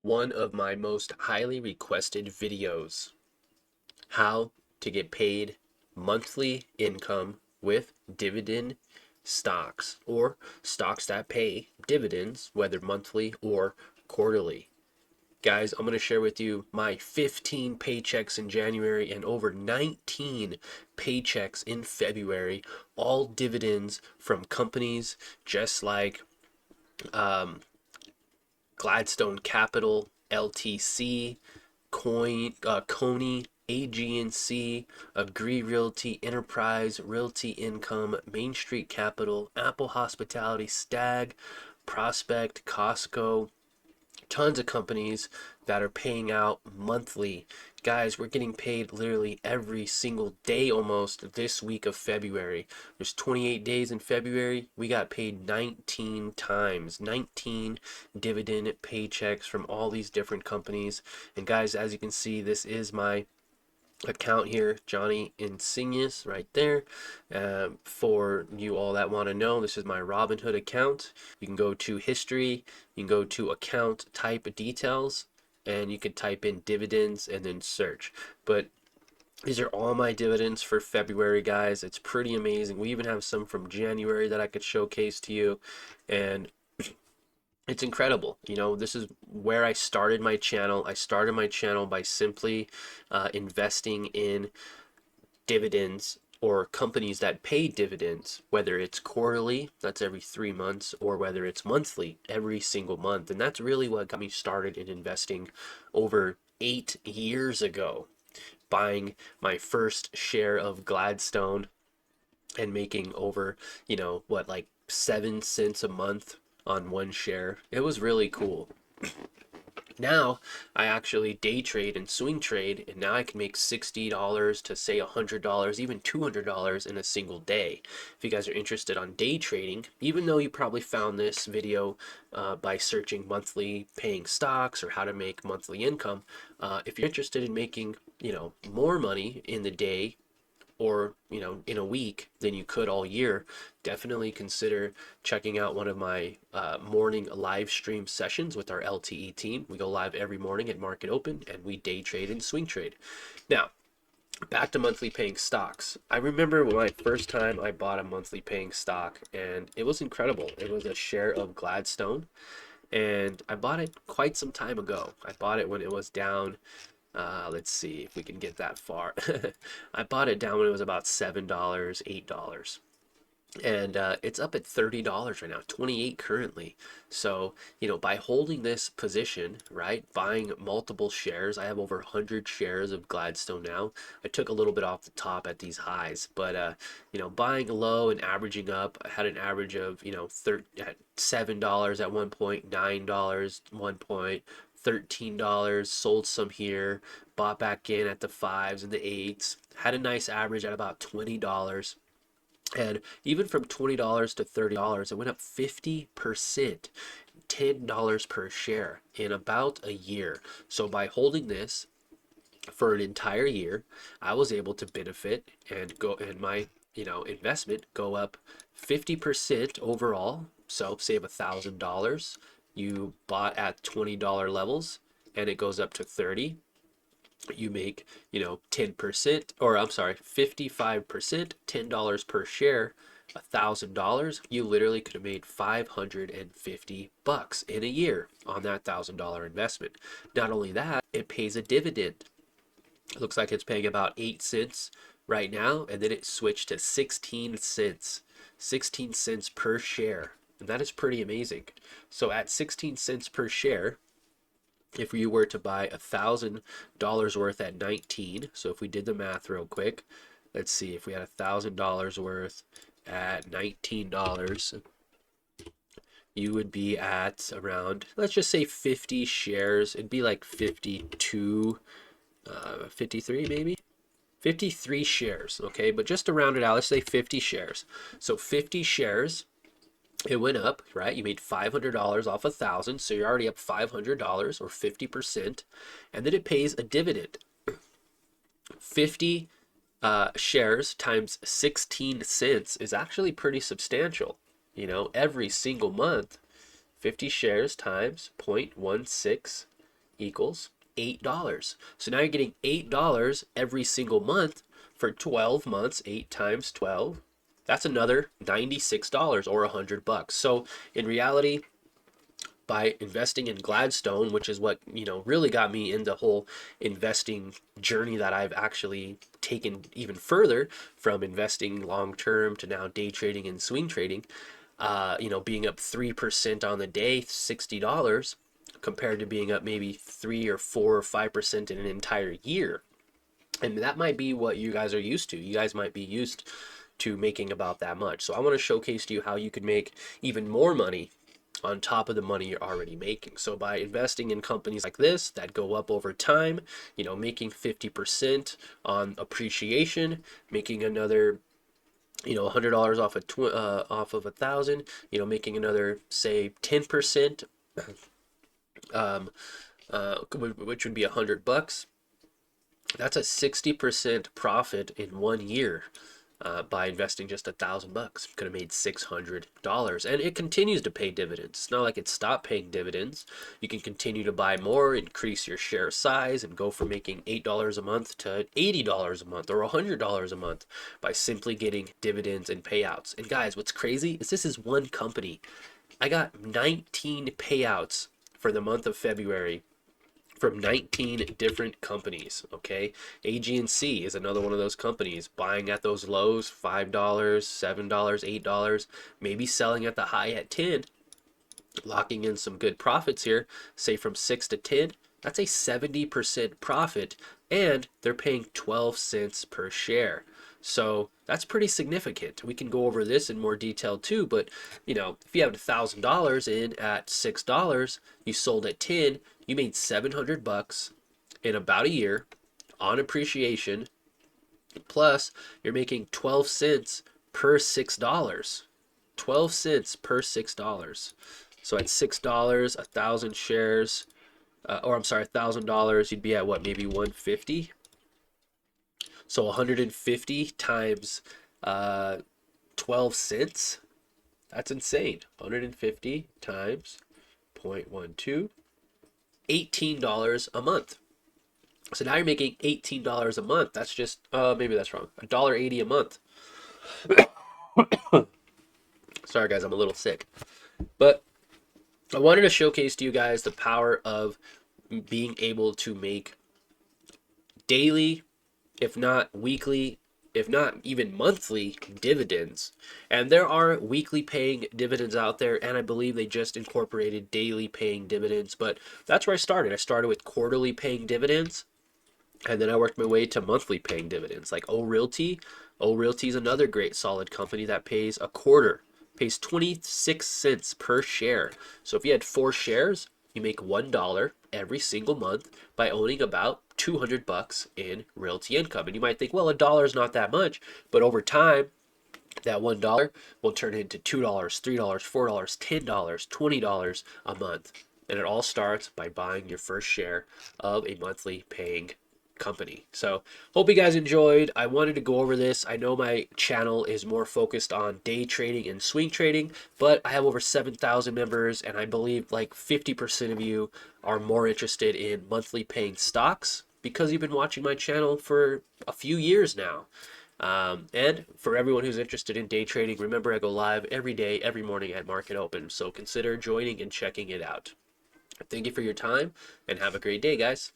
one of my most highly requested videos: how to get paid monthly income with dividend stocks, or stocks that pay dividends, whether monthly or quarterly. Guys, I'm going to share with you my 15 paychecks in January and over 19 paychecks in February, all dividends from companies just like um, Gladstone Capital, LTC, Coney, AG&C, Agree Realty, Enterprise, Realty Income, Main Street Capital, Apple Hospitality, Stag, Prospect, Costco, tons of companies that are paying out monthly. Guys, we're getting paid literally every single day almost this week of February. There's 28 days in February. We got paid 19 times, 19 dividend paychecks from all these different companies. And guys, as you can see, this is my account here, Johnny Insignius, right there. For you all that want to know, this is my Robinhood account. You can go to history, you can go to account type details, and you can type in dividends and then search. But these are all my dividends for February, guys. It's pretty amazing. We even have some from January that I could showcase to you, and it's incredible. This is where I started my channel. I started my channel by simply investing in dividends, or companies that pay dividends, whether it's quarterly, that's every 3 months, or whether it's monthly, every single month. And that's really what got me started in investing over 8 years ago, buying my first share of Gladstone and making over, like 7 cents a month on one share. It was really cool. Now I actually day trade and swing trade, and now I can make $60 to say $100, even $200 in a single day. If you guys are interested on day trading, even though you probably found this video by searching monthly paying stocks or how to make monthly income, if you're interested in making more money in the day, or in a week than you could all year, definitely consider checking out one of my morning live stream sessions with our LTE team. We go live every morning at market open, and we day trade and swing trade. Now, back to monthly paying stocks. I remember my first time I bought a monthly paying stock, and it was incredible. It was a share of Gladstone, and I bought it quite some time ago. I bought it when it was down. Let's see if we can get that far. I bought it down when it was about $7, $8. And it's up at $30 right now, 28 currently. So, by holding this position, right, buying multiple shares, I have over 100 shares of Gladstone now. I took a little bit off the top at these highs, but, buying low and averaging up, I had an average of, at $7 at one point, $9 one point, $13, sold some here, bought back in at the 5s and the 8s, had a nice average at about $20. And even from $20 to $30, it went up 50%, $10 per share in about a year. So by holding this for an entire year, I was able to benefit and my investment go up 50% overall. So save $1,000. You bought at $20 levels, and it goes up to 30. You make 10%, or I'm sorry, 55%, $10 per share, $1,000. You literally could have made 550 bucks in a year on that $1,000 investment. Not only that, it pays a dividend. It looks like it's paying about 8 cents right now, and then it switched to 16 cents. 16 cents per share, and that is pretty amazing. So at 16 cents per share, if you were to buy $1,000 worth at 19, so if we did the math real quick, let's see, if we had $1,000 worth at $19, you would be at around, let's just say 50 shares. It'd be like 52, 53 maybe? 53 shares, okay? But just to round it out, let's say 50 shares. So 50 shares, it went up, right? You made $500 off 1,000, so you're already up $500 or 50%, and then it pays a dividend. 50 shares times 16 cents is actually pretty substantial. Every single month, 50 shares times 0.16 equals $8. So now you're getting $8 every single month for 12 months. 8 times 12, that's another $96 or $100. So in reality, by investing in Gladstone, which is what, really got me in the whole investing journey that I've actually taken even further, from investing long term to now day trading and swing trading, being up 3% on the day, $60, compared to being up maybe 3 or 4 or 5% in an entire year. And that might be what you guys are used to. You guys might be used to making about that much. So I want to showcase to you how you could make even more money on top of the money you're already making. So by investing in companies like this that go up over time, making 50% on appreciation, making another, $100 off off of 1,000, making another, say, 10%, which would be $100. That's a 60% profit in 1 year. By investing just $1,000, could have made $600, and it continues to pay dividends. It's not like it stopped paying dividends. You can continue to buy more, increase your share size, and go from making $8 a month to $80 a month or $100 a month by simply getting dividends and payouts. And guys, what's crazy is this is one company. I got 19 payouts for the month of February from 19 different companies. Okay, AG&C is another one of those companies, buying at those lows, $5, $7, $8, maybe selling at the high at 10, locking in some good profits here, say from 6 to 10. That's a 70% profit, and they're paying 12 cents per share. So that's pretty significant. We can go over this in more detail too, but if you have $1,000 in at $6, you sold at 10, you made $700 in about a year on appreciation. Plus, you're making 12 cents per $6. 12 cents per $6. So at $6, 1,000 shares, or I'm sorry, $1,000, you'd be at what, maybe 150? So 150 times 12 cents. That's insane. 150 times 0.12, $18 a month. So now you're making $18 a month. That's just, maybe that's wrong. $1.80 a month. Sorry guys, I'm a little sick. But I wanted to showcase to you guys the power of being able to make daily, if not weekly, if not even monthly dividends. And there are weekly paying dividends out there, and I believe they just incorporated daily paying dividends. But that's where I started. I started with quarterly paying dividends, and then I worked my way to monthly paying dividends, like O Realty. O Realty is another great solid company that pays a quarter, pays 26 cents per share. So if you had 4 shares, you make $1 every single month by owning about $200 in realty income. And you might think, well, $1 is not that much, but over time, that $1 will turn into $2, $3, $4, $10, $20 a month. And it all starts by buying your first share of a monthly paying company. So hope you guys enjoyed. I wanted to go over this. I know my channel is more focused on day trading and swing trading, but I have over 7,000 members, and I believe like 50% of you are more interested in monthly paying stocks because you've been watching my channel for a few years now. And for everyone who's interested in day trading, remember I go live every day, every morning at market open. So consider joining and checking it out. Thank you for your time, and have a great day, guys.